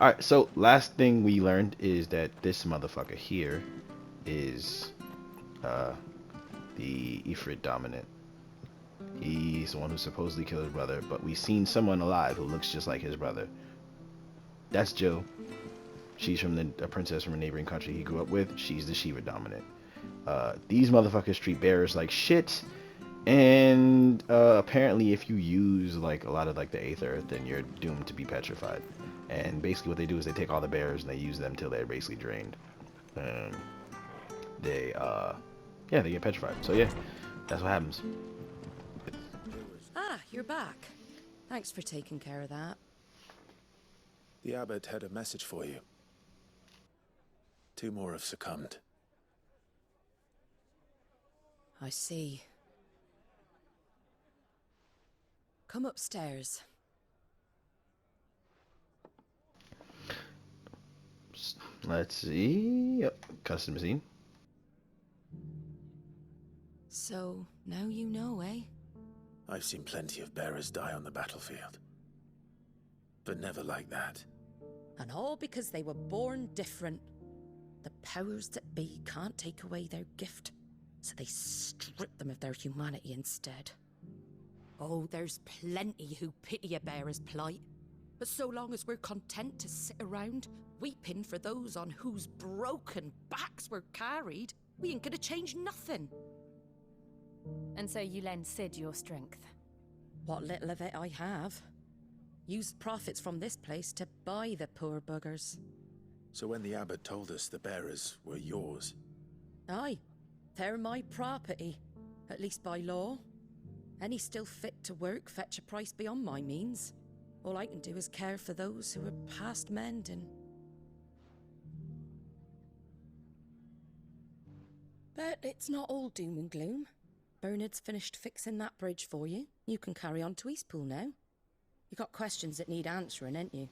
Alright, so last thing we learned is that this motherfucker here is uh the Ifrit dominant. He's the one who supposedly killed his brother, but we've seen someone alive who looks just like his brother. That's Jill. She's from a princess from a neighboring country he grew up with. She's the Shiva dominant. These motherfuckers treat bearers like shit, and apparently if you use like a lot of like the Aether, then you're doomed to be petrified. And basically what they do is they take all the bearers and they use them till they're basically drained. Um, they yeah, they get petrified. So yeah, that's what happens. Ah, you're back. Thanks for taking care of that. The abbot had a message for you. 2 more have succumbed. I see. Come upstairs. Let's see. Yep, custom scene. So, now you know, eh? I've seen plenty of bearers die on the battlefield. But never like that. And all because they were born different. The powers that be can't take away their gift, so they strip them of their humanity instead. Oh, there's plenty who pity a bearer's plight. But so long as we're content to sit around, weeping for those on whose broken backs we're carried, we ain't gonna change nothing. And so you lend Sid your strength. What little of it I have. Used profits from this place to buy the poor buggers. So when the abbot told us the bearers were yours... Aye, they're my property, at least by law. Any still fit to work fetch a price beyond my means. All I can do is care for those who are past mending. But it's not all doom and gloom. Bernard's finished fixing that bridge for you. You can carry on to Eastpool now. You got questions that need answering, ain't you?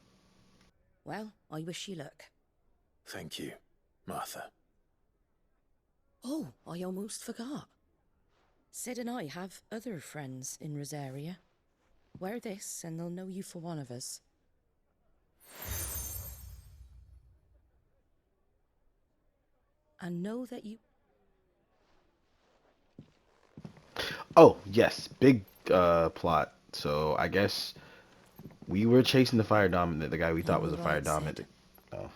Well, I wish you luck. Thank you, Martha. Oh, I almost forgot. Sid and I have other friends in Rosaria. Wear this and they'll know you for one of us. And know that you... Oh yes, big plot. So I guess we were chasing the fire dominant, the guy we thought You was were a fire right, dominant. Sid. Oh.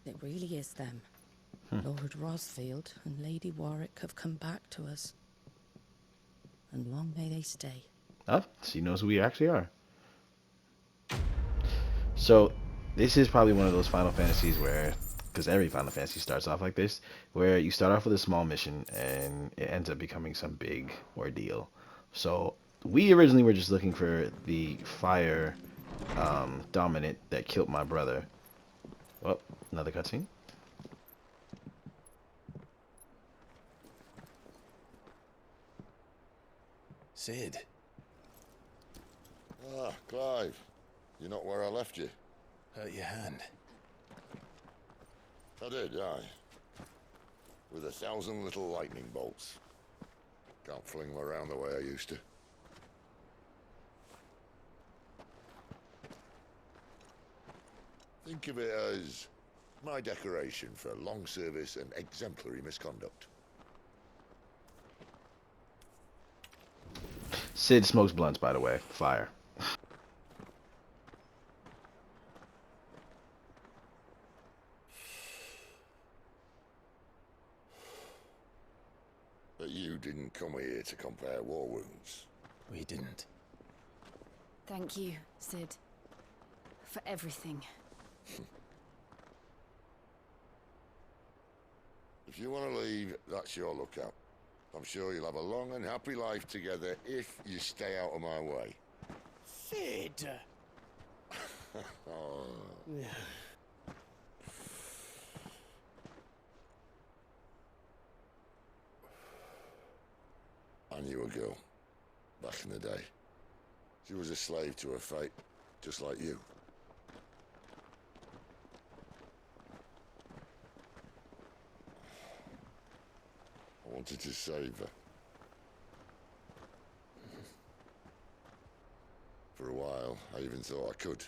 It really is them. Lord Rosfield and Lady Warwick have come back to us. And long may they stay. Oh, she knows who we actually are. So this is probably one of those Final Fantasies where, because every Final Fantasy starts off like this, where you start off with a small mission and it ends up becoming some big ordeal. So we originally were just looking for the fire dominant that killed my brother. Oh, another cutscene. Sid. Ah, Clive. You're not where I left you. Hurt your hand. I did, aye. With 1,000 little lightning bolts. Can't fling them around the way I used to. Think of it as my decoration for long service and exemplary misconduct. Sid smokes blunts, by the way. Fire. But you didn't come here to compare war wounds. We didn't. Thank you, Sid. For everything. If you want to leave, that's your lookout. I'm sure you'll have a long and happy life together if you stay out of my way. Sid! Oh. I knew a girl, back in the day. She was a slave to her fate, just like you. I wanted to save her. For a while, I even thought I could.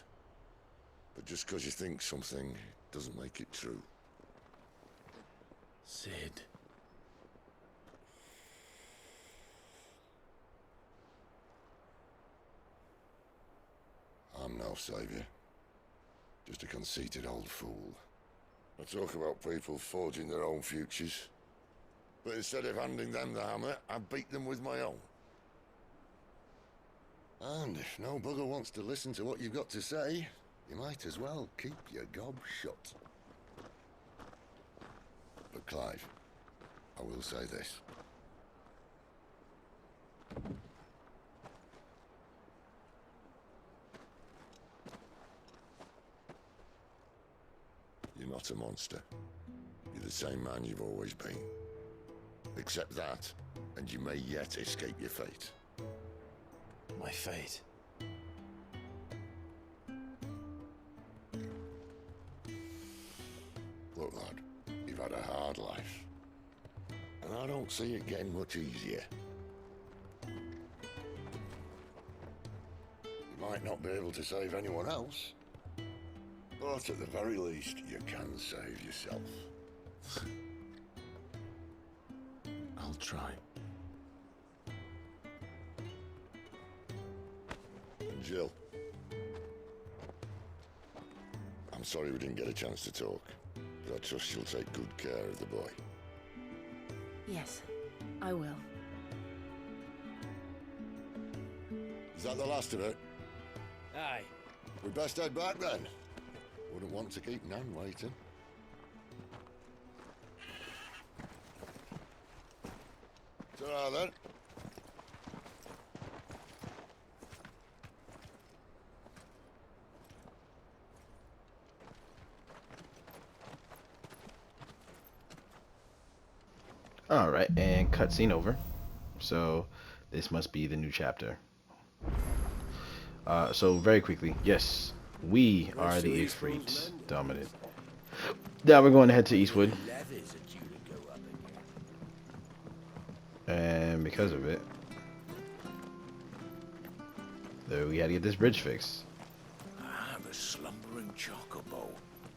But just because you think something doesn't make it true. Sid. I'm no savior. Just a conceited old fool. I talk about people forging their own futures. But instead of handing them the hammer, I beat them with my own. And if no bugger wants to listen to what you've got to say, you might as well keep your gob shut. But Clive, I will say this. You're not a monster. You're the same man you've always been. Accept that, and you may yet escape your fate. My fate. Look, lad, you've had a hard life. And I don't see it getting much easier. You might not be able to save anyone else, but at the very least, you can save yourself. I'll try. And Jill, I'm sorry we didn't get a chance to talk, but I trust she'll take good care of the boy. Yes, I will. Is that the last of it? Aye. We best head back then. Wouldn't want to keep Nan waiting. Ta-ra then. Alright, and cutscene over. So, this must be the new chapter. So, very quickly, yes, we are the Ifrit dominant. Now we're going to head to Eastwood. And because of it, though, we had to get this bridge fixed. Ah, the slumbering chocobo.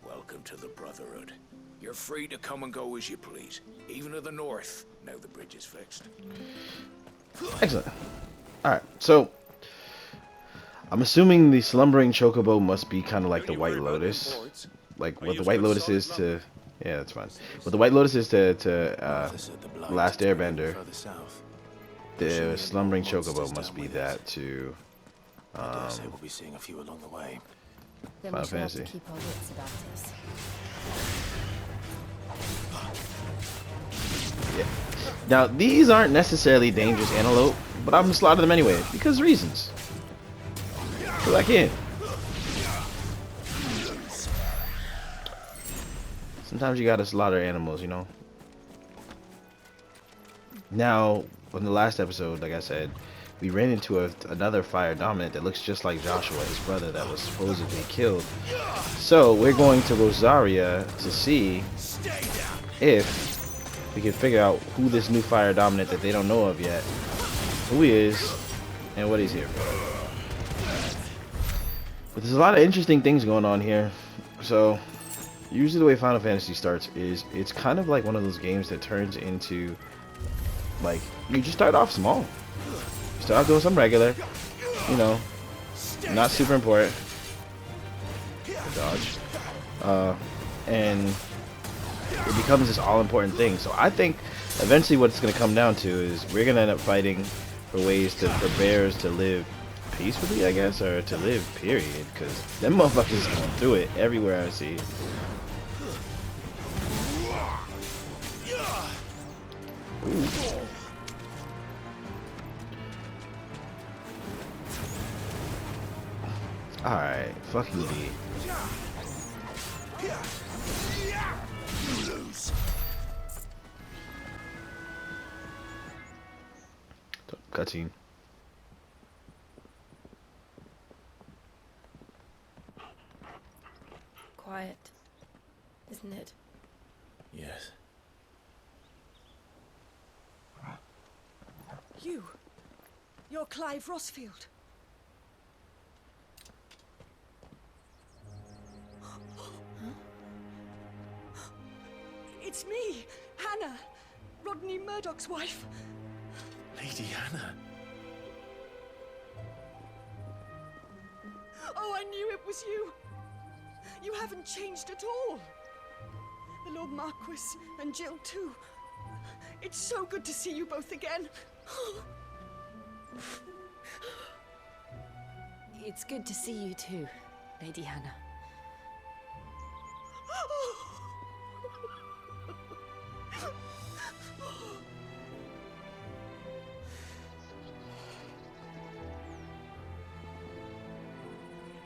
Welcome to the Brotherhood. You're free to come and go as you please, even to the north, now the bridge is fixed. Excellent. Alright, so I'm assuming the slumbering chocobo must be kind of like the White Lotus. Like what the White Lotus is to... Yeah, that's fine. What the White Lotus is to Last Airbender, the slumbering chocobo must be that to we'll be seeing a few along the way. Then Final we shall have to Fantasy. keep our wits about us. Yeah. Now, these aren't necessarily dangerous antelope, but I'm gonna slaughter them anyway, because reasons. Because I can. Sometimes you gotta slaughter animals, you know? Now, in the last episode, like I said, we ran into another fire dominant that looks just like Joshua, his brother that was supposedly killed. So, we're going to Rosaria to see if we can figure out who this new fire dominant that they don't know of yet, who he is, and what he's here for. But there's a lot of interesting things going on here. So, usually the way Final Fantasy starts is it's kind of like one of those games that turns into, like, you just start off small. You start off doing some regular, you know, not super important. Dodge. And it becomes this all-important thing. So I think eventually what it's going to come down to is we're going to end up fighting for ways for bears to live peacefully, I guess, or to live, period. Because them motherfuckers going through it everywhere I see. Ooh. Alright, fuck you, D. Cutscene. Quiet, isn't it? Yes. You're Clive Rosfield. It's me, Hannah, Rodney Murdoch's wife. Lady Hannah. Oh, I knew it was you. You haven't changed at all. The Lord Marquis and Jill too. It's so good to see you both again. It's good to see you too, Lady Hannah.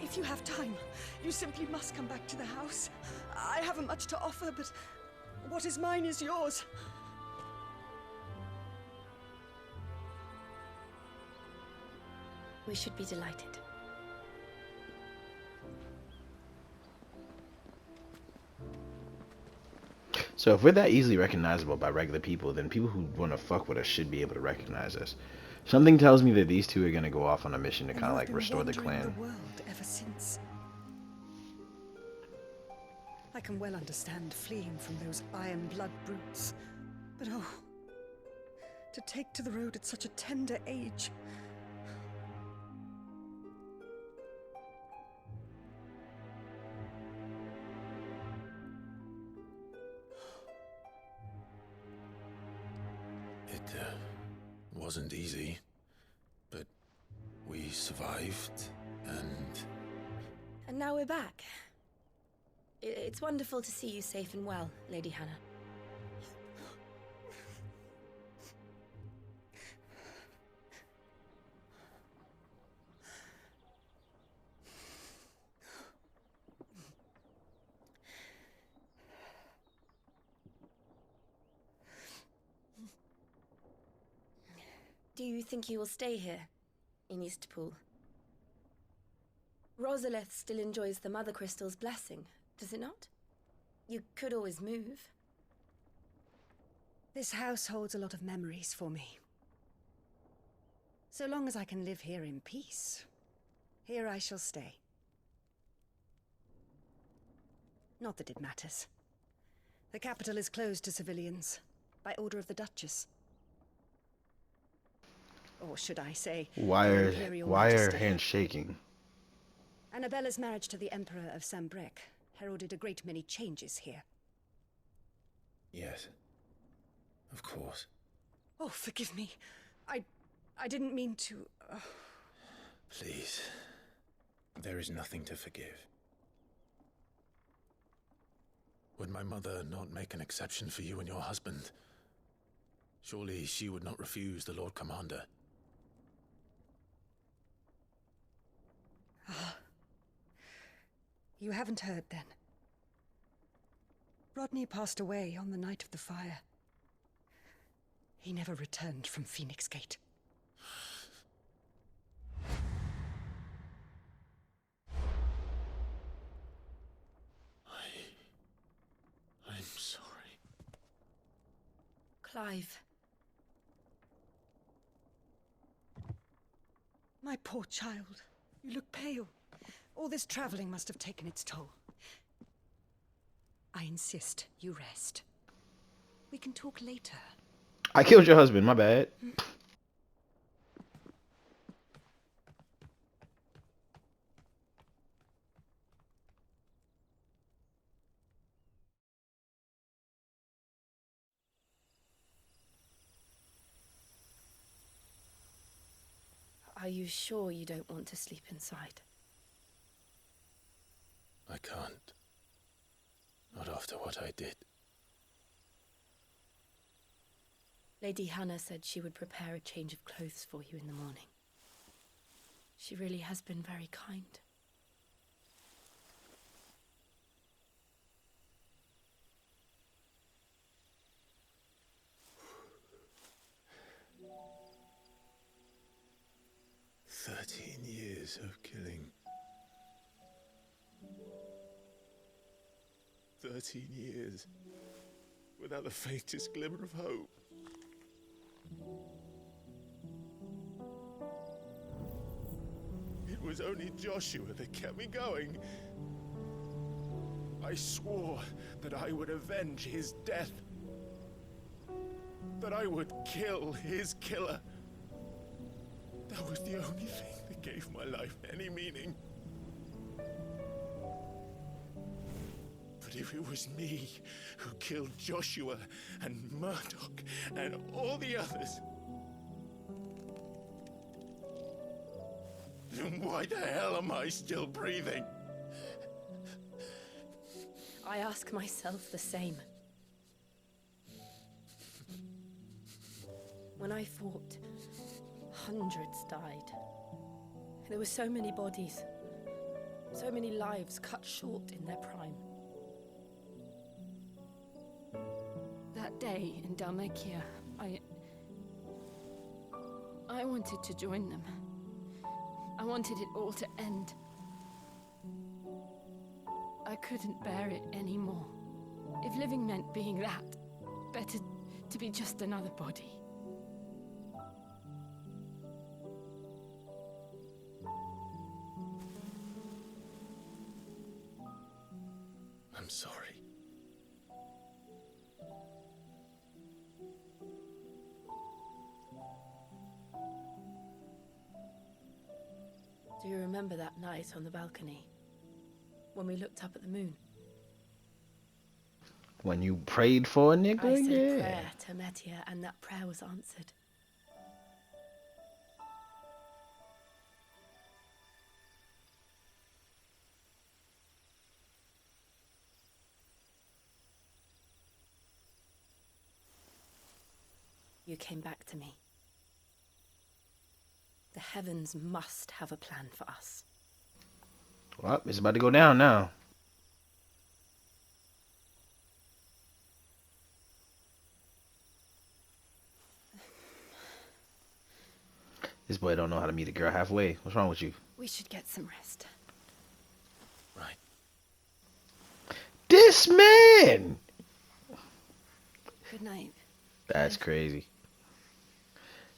If you have time, you simply must come back to the house. I haven't much to offer, but what is mine is yours. We should be delighted. So if we're that easily recognizable by regular people, then people who want to fuck with us should be able to recognize us. Something tells me that these two are going to go off on a mission to And kind of you've like been restore the wandering clan. the world ever since. I can well understand fleeing from those iron blood brutes, but oh, to take to the road at such a tender age. It wasn't easy, but we survived, and... And now we're back. It's wonderful to see you safe and well, Lady Hannah. Do you think you will stay here, in Eastpool? Rosalith still enjoys the Mother Crystal's blessing, does it not? You could always move. This house holds a lot of memories for me. So long as I can live here in peace, here I shall stay. Not that it matters. The capital is closed to civilians, by order of the Duchess. Or should I say, Why Her are Imperial why are Majesty. hands shaking? Annabella's marriage to the Emperor of Sambrec heralded a great many changes here. Yes. Of course. Oh, forgive me. I didn't mean to... Please. There is nothing to forgive. Would my mother not make an exception for you and your husband? Surely she would not refuse the Lord Commander. You haven't heard, then. Rodney passed away on the night of the fire. He never returned from Phoenix Gate. I'm sorry. Clive. My poor child. You look pale. All this traveling must have taken its toll. I insist you rest. We can talk later. I killed your husband, my bad. Are you sure you don't want to sleep inside? I can't. Not after what I did. Lady Hannah said she would prepare a change of clothes for you in the morning. She really has been very kind. Years of killing. 13 years. Without the faintest glimmer of hope. It was only Joshua that kept me going. I swore that I would avenge his death. That I would kill his killer. That was the only thing that gave my life any meaning. But if it was me who killed Joshua and Murdoch and all the others, then why the hell am I still breathing? I ask myself the same. When I fought, hundreds died. There were so many bodies, so many lives cut short in their prime. That day in Dalmekia, I wanted to join them. I wanted it all to end. I couldn't bear it anymore. If living meant being that, better to be just another body. I'm sorry. Do you remember that night on the balcony? When we looked up at the moon? When you prayed for a nigga? I said a Yeah. prayer to Metia, and that prayer was answered. You came back to me. The heavens must have a plan for us. Well, it's about to go down now. This boy don't know how to meet a girl halfway. What's wrong with you? We should get some rest. Right. This man! Good night. That's crazy.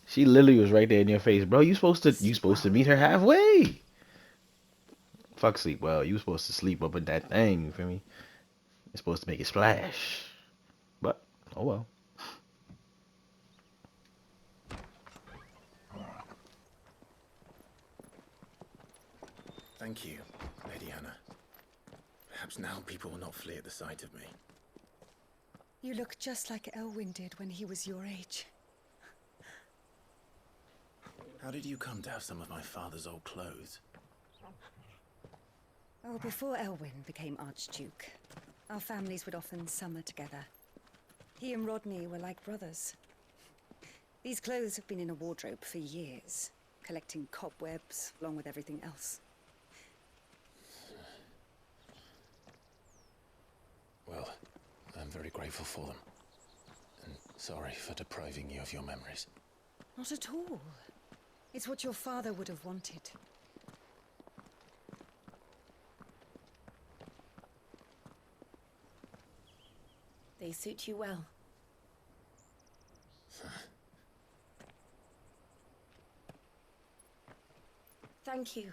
She literally was right there in your face, bro. You supposed to meet her halfway. Fuck sleep. Well, you supposed to sleep up in that thing. You feel me? You're supposed to make it splash. But oh well. Thank you, Lady Hannah. Perhaps now people will not flee at the sight of me. You look just like Elwyn did when he was your age. How did you come to have some of my father's old clothes? Oh, before Elwyn became Archduke, our families would often summer together. He and Rodney were like brothers. These clothes have been in a wardrobe for years, collecting cobwebs along with everything else. Well, I'm very grateful for them. And sorry for depriving you of your memories. Not at all. It's what your father would have wanted. They suit you well. Thank you,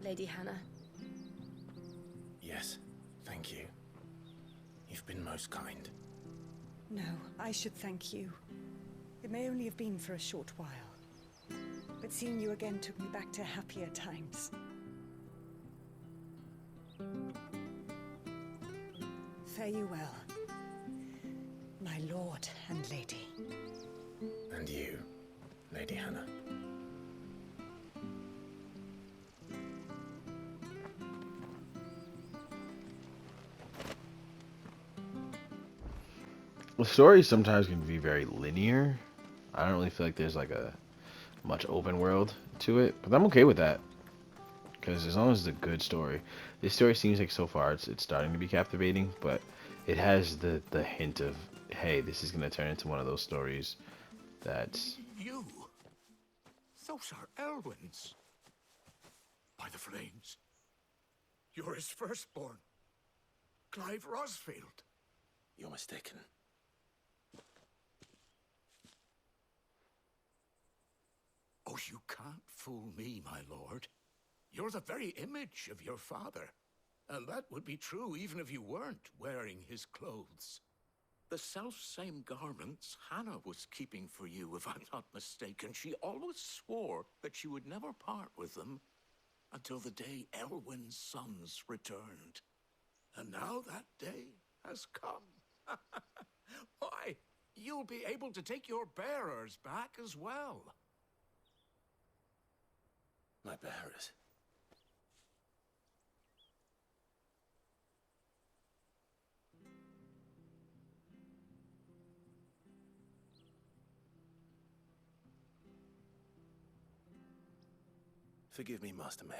Lady Hannah. Yes, thank you. You've been most kind. No, I should thank you. It may only have been for a short while, but seeing you again took me back to happier times. Fare you well, my lord and lady. And you, Lady Hannah. The stories sometimes can be very linear. I don't really feel like there's like a much open world to it, but I'm okay with that. Because as long as it's a good story, this story seems like so far it's starting to be captivating, but it has the hint of, hey, this is gonna turn into one of those stories that's You? Those are Elwyn's. By the flames. You're his firstborn. Clive Rosfield. You're mistaken. Oh, you can't fool me, my lord. You're the very image of your father. And that would be true even if you weren't wearing his clothes. The self-same garments Hannah was keeping for you, if I'm not mistaken. She always swore that she would never part with them until the day Elwyn's sons returned. And now that day has come. Why, you'll be able to take your bearers back as well. My bearers. Forgive me, Master Mayor.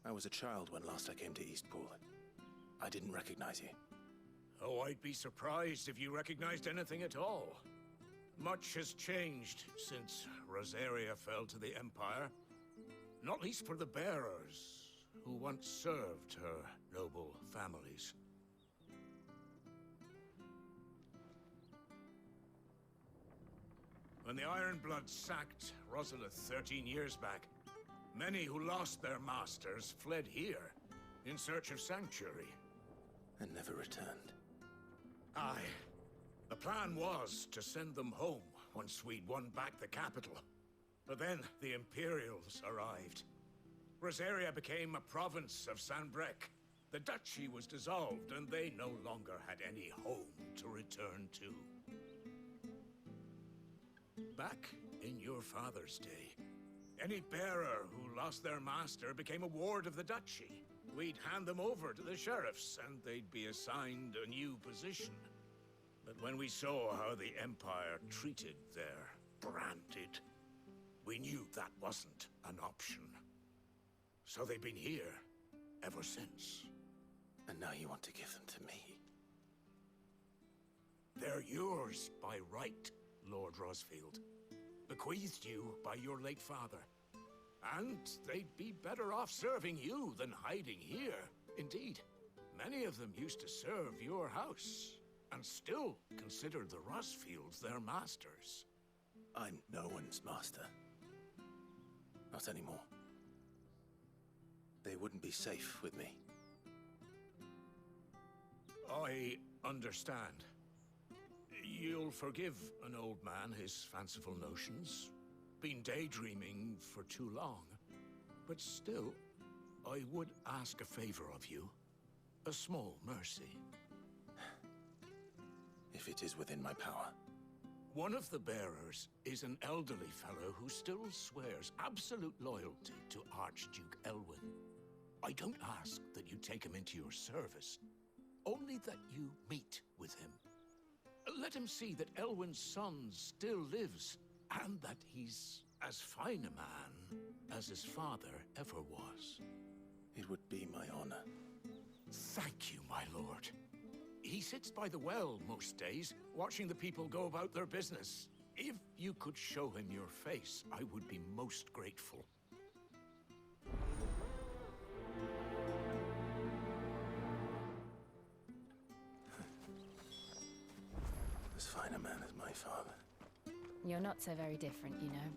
I was a child when last I came to Eastpool. I didn't recognize you. Oh, I'd be surprised if you recognized anything at all. Much has changed since Rosaria fell to the Empire. Not least for the bearers, who once served her noble families. When the Ironbloods sacked Rosalith 13 years back, many who lost their masters fled here in search of sanctuary. And never returned. Aye. The plan was to send them home once we'd won back the capital. But then the Imperials arrived. Rosaria became a province of Sanbreque. The duchy was dissolved, and they no longer had any home to return to. Back in your father's day, any bearer who lost their master became a ward of the duchy. We'd hand them over to the sheriffs, and they'd be assigned a new position. But when we saw how the Empire treated their branded, we knew that wasn't an option. So they've been here ever since. And now you want to give them to me? They're yours by right, Lord Rosfield. Bequeathed you by your late father. And they'd be better off serving you than hiding here. Indeed, many of them used to serve your house, and still considered the Rosfields their masters. I'm no one's master. Not anymore. They wouldn't be safe with me. I understand. You'll forgive an old man his fanciful notions. Been daydreaming for too long. But still, I would ask a favor of you. A small mercy. If it is within my power. One of the bearers is an elderly fellow who still swears absolute loyalty to Archduke Elwyn. I don't ask that you take him into your service, only that you meet with him. Let him see that Elwyn's son still lives, and that he's as fine a man as his father ever was. It would be my honor. Thank you, my lord. He sits by the well most days, watching the people go about their business. If you could show him your face, I would be most grateful. As fine a man as my father. You're not so very different, you know.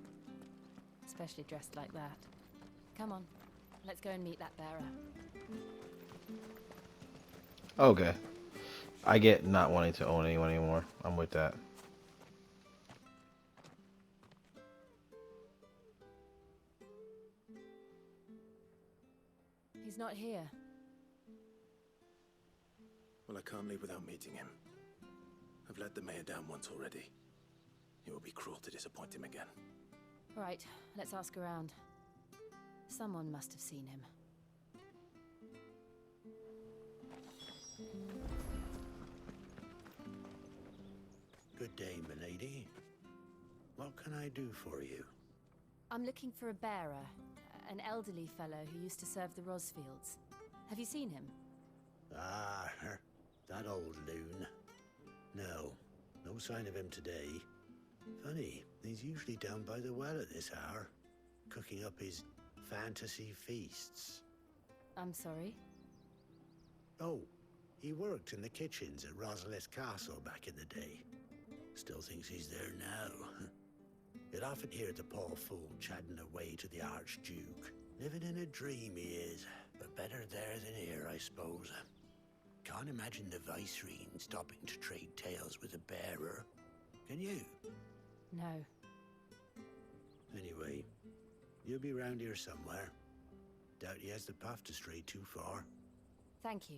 Especially dressed like that. Come on, let's go and meet that bearer. Okay. I get not wanting to own anyone anymore. I'm with that. He's not here. Well, I can't leave without meeting him. I've let the mayor down once already. It would be cruel to disappoint him again. Right, let's ask around. Someone must have seen him. Good day, milady. What can I do for you? I'm looking for a bearer, an elderly fellow who used to serve the Rosfields. Have you seen him? Ah, that old loon. No sign of him today. Funny, he's usually down by the well at this hour, cooking up his fantasy feasts. I'm sorry? Oh, he worked in the kitchens at Rosalith Castle back in the day. Still thinks he's there now. You'd often hear the poor fool chatting away to the Archduke. Living in a dream he is. But better there than here, I suppose. Can't imagine the Viceroy stopping to trade tales with a bearer. Can you? No. Anyway, you'll be round here somewhere. Doubt he has the path to stray too far. Thank you.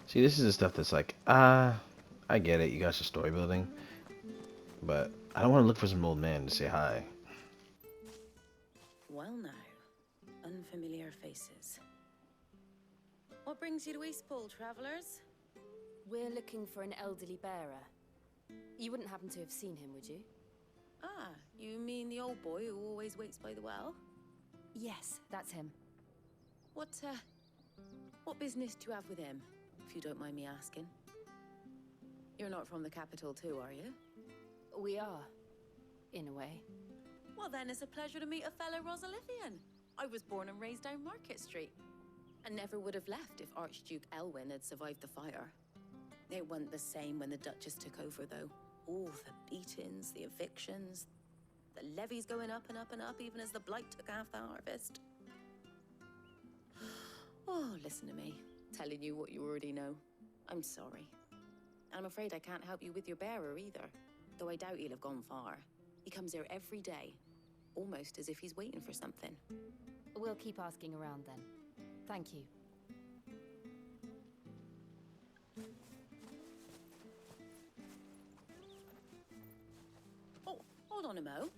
See, this is the stuff that's like, I get it, you guys are story building, but I don't want to look for some old man to say hi. Well now, unfamiliar faces. What brings you to Eastpool, travellers? We're looking for an elderly bearer. You wouldn't happen to have seen him, would you? Ah, you mean the old boy who always waits by the well? Yes, that's him. What business do you have with him, if you don't mind me asking? You're not from the capital too, are you? We are, in a way. Well then, it's a pleasure to meet a fellow Rosalifian. I was born and raised down Market Street, and never would have left if Archduke Elwyn had survived the fire. It wasn't the same when the Duchess took over, though. All the beatings, the evictions, the levies going up and up and up, even as the blight took half the harvest. Oh, listen to me, telling you what you already know. I'm sorry. I'm afraid I can't help you with your bearer either, though I doubt he'll have gone far. He comes here every day, almost as if he's waiting for something. We'll keep asking around then. Thank you. Oh, hold on a mo.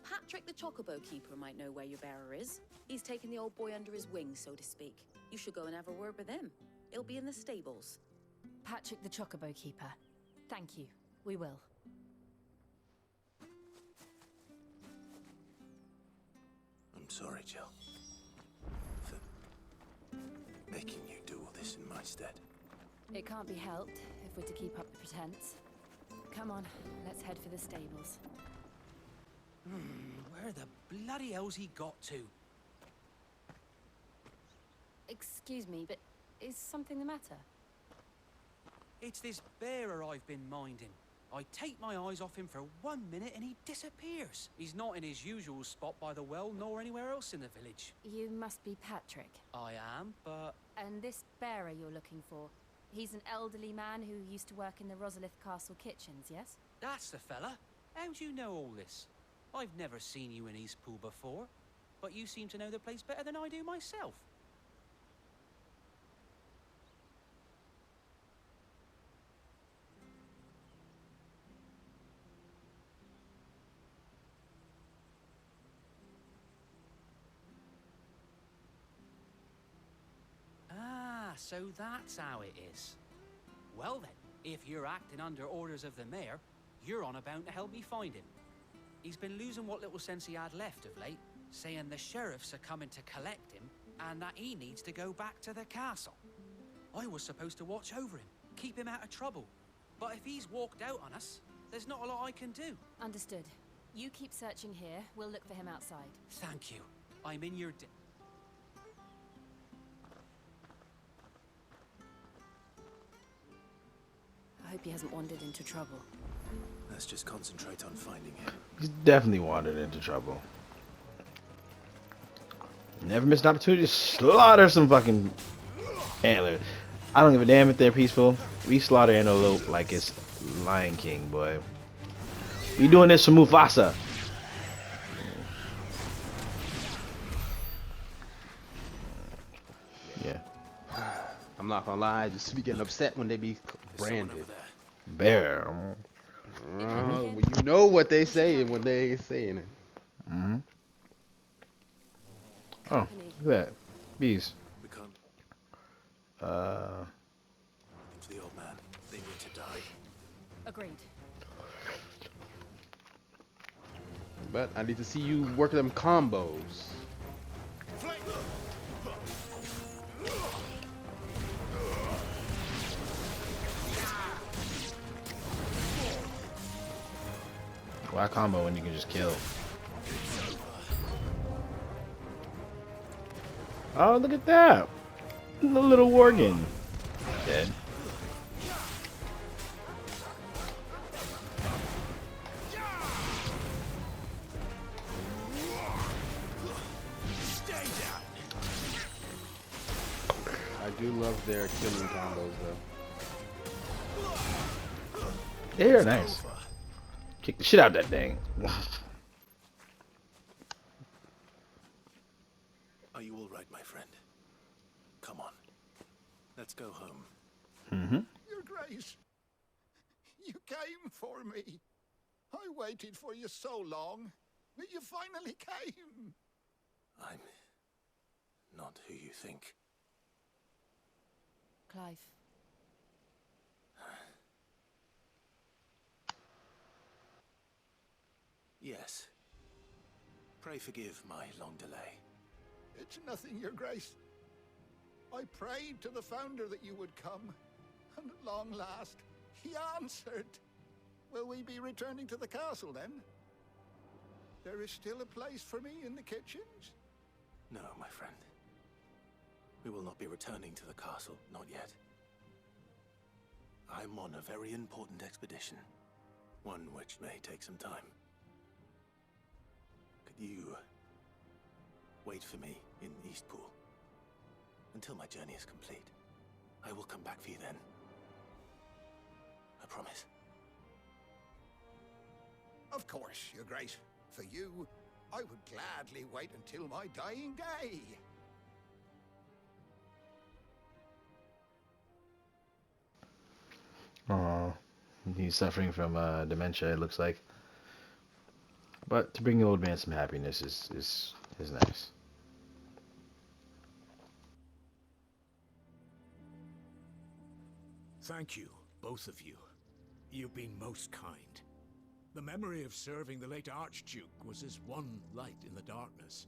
Patrick the Chocobo Keeper might know where your bearer is. He's taken the old boy under his wing, so to speak. You should go and have a word with him. He'll be in the stables. Patrick the Chocobo Keeper. Thank you. We will. I'm sorry, Jill, for making you do all this in my stead. It can't be helped if we're to keep up the pretense. Come on, let's head for the stables. Where the bloody hell's he got to? Excuse me, but is something the matter? It's this bearer I've been minding. I take my eyes off him for 1 minute and he disappears. He's not in his usual spot by the well, nor anywhere else in the village. You must be Patrick. I am, but... And this bearer you're looking for, he's an elderly man who used to work in the Rosalith Castle kitchens, yes? That's the fella. How'd you know all this? I've never seen you in Eastpool before, but you seem to know the place better than I do myself. So that's how it is. Well then, if you're acting under orders of the mayor, you're on about to help me find him. He's been losing what little sense he had left of late, saying the sheriffs are coming to collect him, and that he needs to go back to the castle. I was supposed to watch over him, keep him out of trouble. But if he's walked out on us, there's not a lot I can do. Understood. You keep searching here, we'll look for him outside. Thank you. I'm in your debt. I hope he hasn't wandered into trouble. Let's just concentrate on finding him. He's definitely wandered into trouble. Never missed an opportunity to slaughter some fucking antlers. I don't give a damn if they're peaceful. We slaughter antelope like it's Lion King, boy. We doing this for Mufasa. Yeah. I'm not gonna lie, I just be getting upset when they be branded. Bear. Well, you know what they say when they saying it. Mm-hmm. Oh, look at that. Bees. We can't. To the old man. They need to die. Agreed. But I need to see you work them combos. Why combo when you can just kill? Oh, look at that! The little Worgen. Dead. I do love their killing combos though. They're nice. Kick the shit out of that thing. Are you all right, my friend? Come on. Let's go home. Mm-hmm. Your Grace, you came for me. I waited for you so long, but you finally came. I'm not who you think. Clive. Yes. Pray forgive my long delay. It's nothing, Your Grace. I prayed to the Founder that you would come, and at long last, he answered. Will we be returning to the castle, then? There is still a place for me in the kitchens? No, my friend. We will not be returning to the castle, not yet. I'm on a very important expedition, one which may take some time. Could you wait for me in Eastpool until my journey is complete? I will come back for you then. I promise. Of course, Your Grace. For you, I would gladly wait until my dying day. Aw, he's suffering from dementia, it looks like. But to bring the old man some happiness is nice. Thank you, both of you. You've been most kind. The memory of serving the late Archduke was as one light in the darkness,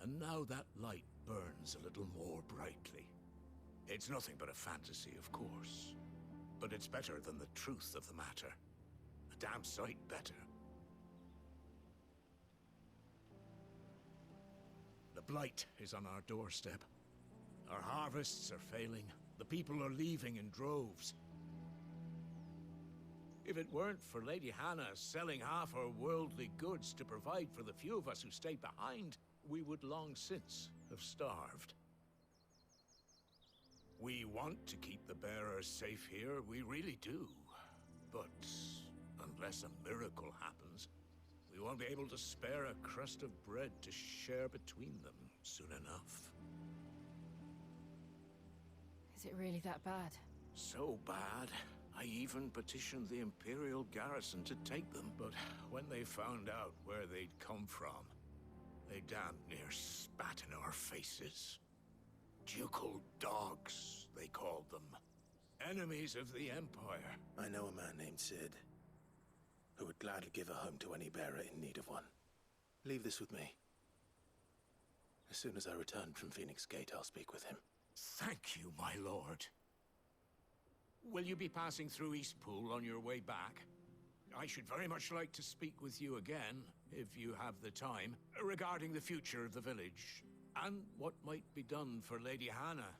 and now that light burns a little more brightly. It's nothing but a fantasy, of course, but it's better than the truth of the matter. A damn sight better. The blight is on our doorstep. Our harvests are failing. The people are leaving in droves. If it weren't for Lady Hannah selling half her worldly goods to provide for the few of us who stayed behind, we would long since have starved. We want to keep the bearers safe here, we really do. But unless a miracle happens, we won't be able to spare a crust of bread to share between them soon enough. Is it really that bad? So bad, I even petitioned the Imperial garrison to take them, but when they found out where they'd come from, they damn near spat in our faces. Ducal dogs, they called them. Enemies of the Empire. I know a man named Sid, who would gladly give a home to any bearer in need of one. Leave this with me. As soon as I return from Phoenix Gate, I'll speak with him. Thank you, my lord. Will you be passing through Eastpool on your way back? I should very much like to speak with you again, if you have the time, regarding the future of the village, and what might be done for Lady Hannah.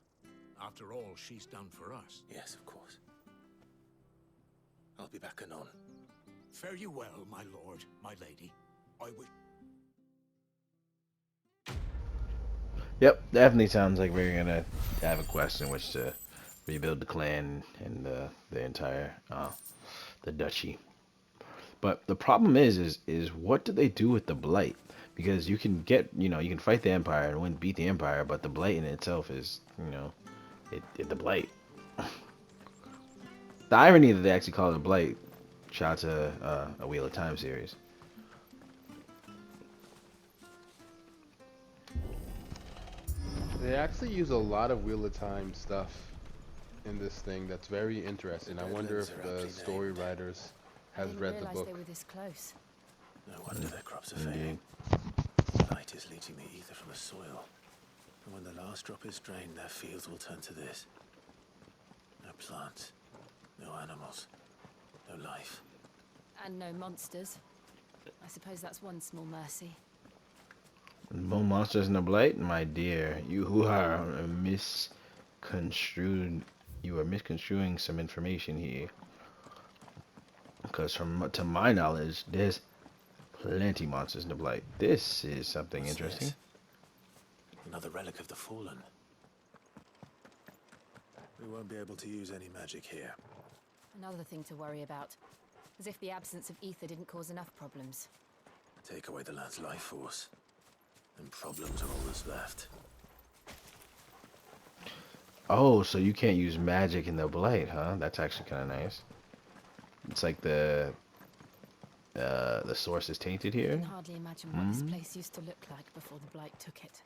After all she's done for us. Yes, of course. I'll be back anon. Fare you well, my lord, my lady. I wish... Yep, definitely sounds like we're gonna have a quest in which to rebuild the clan and the entire the duchy. But the problem is what do they do with the blight? Because you can get, you can fight the Empire and win, beat the Empire, but the blight in itself is, the blight. The irony that they actually call it a blight. Shout out to a Wheel of Time series. They actually use a lot of Wheel of Time stuff in this thing that's very interesting. I wonder if the story writers has read the book. They were this close. No wonder their crops are failing. Light is leaching the ether from the soil. And when the last drop is drained, their fields will turn to this. No plants, no animals, no life. And no monsters. I suppose that's one small mercy. No monsters in the blight, my dear. You are misconstruing some information here. Because to my knowledge, there's plenty monsters in the blight. This is something interesting. Another relic of the fallen. We won't be able to use any magic here. Another thing to worry about. As if the absence of ether didn't cause enough problems. Take away the lad's life force, and problems are all that's left. Oh, so you can't use magic in the Blight, huh? That's actually kind of nice. It's like the source is tainted I here. can hardly imagine what this place used to look like before the Blight took it.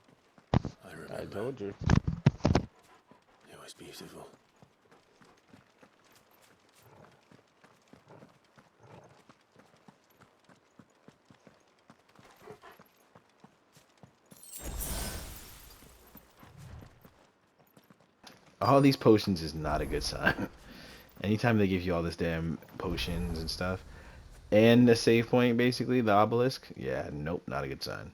I remember. I told you. It was beautiful. All these potions is not a good sign. Anytime they give you all this damn potions and stuff, and the save point, basically, the obelisk, yeah, nope, not a good sign.